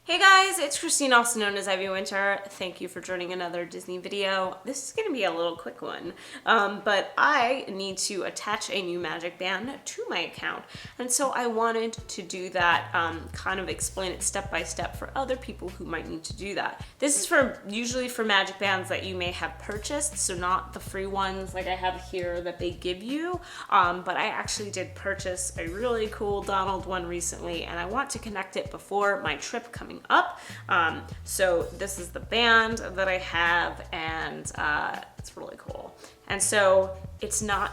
Hey guys, it's Christine, also known as IvyWinter. Thank you for joining another Disney video. This is going to be a little quick one, but I need to attach a new magic band to my account, and so I wanted to do that, kind of explain it step by step for other people who might need to do that. This is usually for magic bands that you may have purchased, so not the free ones like I have here that they give you, but I actually did purchase a really cool Donald one recently, and I want to connect it before my trip coming up. So this is the band that I have, and it's really cool. And so it's not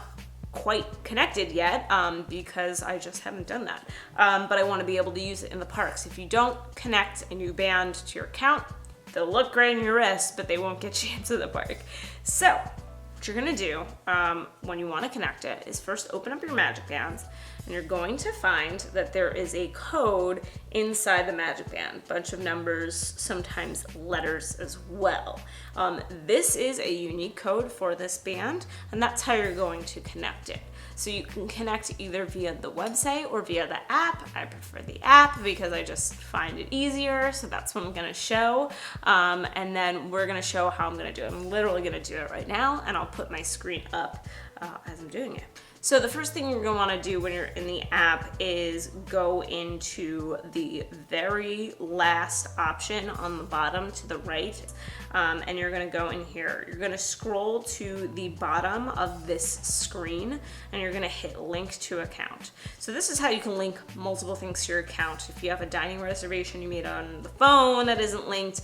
quite connected yet because I just haven't done that. But I want to be able to use it in the parks. If you don't connect a new band to your account, they'll look great on your wrist, but they won't get you into the park. So what you're gonna do when you want to connect it is first open up your magic bands, and you're going to find that there is a code inside the magic band, bunch of numbers, sometimes letters as well. This is a unique code for this band, and that's how you're going to connect it. So you can connect either via the website or via the app. I prefer the app because I just find it easier, so that's what I'm gonna show. And then we're gonna show how I'm gonna do it. I'm literally gonna do it right now, and I'll put my screen up as I'm doing it. So the first thing you're gonna wanna do when you're in the app is go into the very last option on the bottom to the right, and you're gonna go in here. You're gonna scroll to the bottom of this screen, and you're gonna hit link to account. So this is how you can link multiple things to your account. If you have a dining reservation you made on the phone that isn't linked,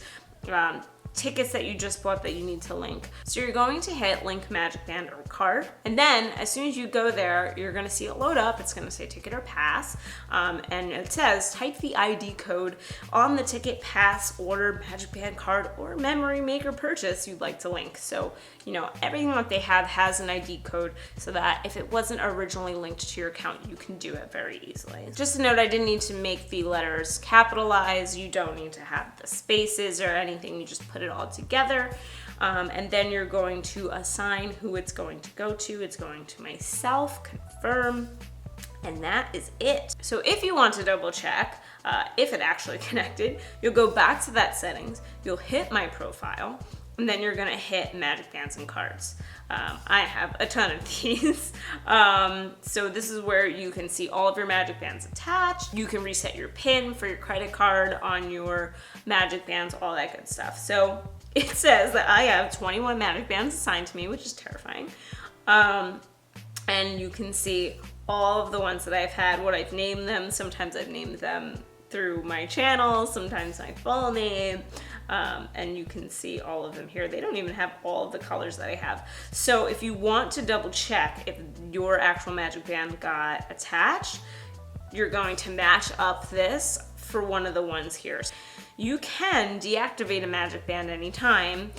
tickets that you just bought that you need to link. So you're going to hit link magic band or card, and then as soon as you go there, you're gonna see it load up. It's gonna say ticket or pass, and it says type the ID code on the ticket, pass, order, magic band, card, or memory maker purchase you'd like to link. So, you know, everything that they have has an ID code so that if it wasn't originally linked to your account, you can do it very easily. Just a note, I didn't need to make the letters capitalized. You don't need to have the spaces or anything. You just put it all together, and then you're going to assign who it's going to go to. It's going to myself, confirm, and that is it. So if you want to double check if it actually connected, you'll go back to that settings, you'll hit my profile, and then you're gonna hit magic bands and cards. I have a ton of these. So this is where you can see all of your magic bands attached. You can reset your PIN for your credit card on your magic bands, all that good stuff. So it says that I have 21 magic bands assigned to me, which is terrifying. And you can see all of the ones that I've had, what I've named them. Sometimes I've named them through my channel, sometimes my full name, and you can see all of them here. They don't even have all of the colors that I have. So if you want to double check if your actual magic band got attached, you're going to match up this for one of the ones here. You can deactivate a magic band anytime.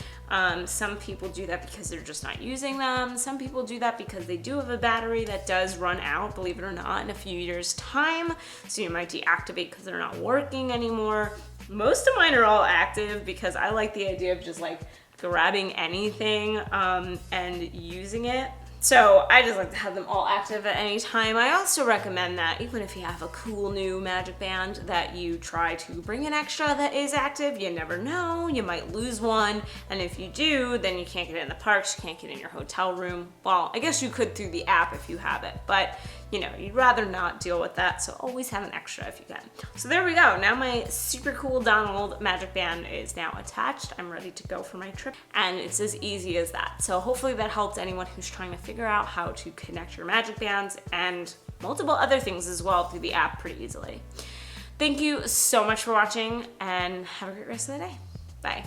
Some people do that because they're just not using them. Some people do that because they do have a battery that does run out, believe it or not, in a few years' time. So you might deactivate because they're not working anymore. Most of mine are all active because I like the idea of just like grabbing anything and using it. So I just like to have them all active at any time. I also recommend that even if you have a cool new magic band that you try to bring an extra that is active. You never know, you might lose one. And if you do, then you can't get it in the parks, you can't get it in your hotel room. Well, I guess you could through the app if you have it, but you know, you'd rather not deal with that, so always have an extra if you can. So there we go. Now my super cool Donald magic band is now attached. I'm ready to go for my trip, and it's as easy as that. So hopefully that helped anyone who's trying to figure out how to connect your magic bands and multiple other things as well through the app pretty easily. Thank you so much for watching, and have a great rest of the day. Bye.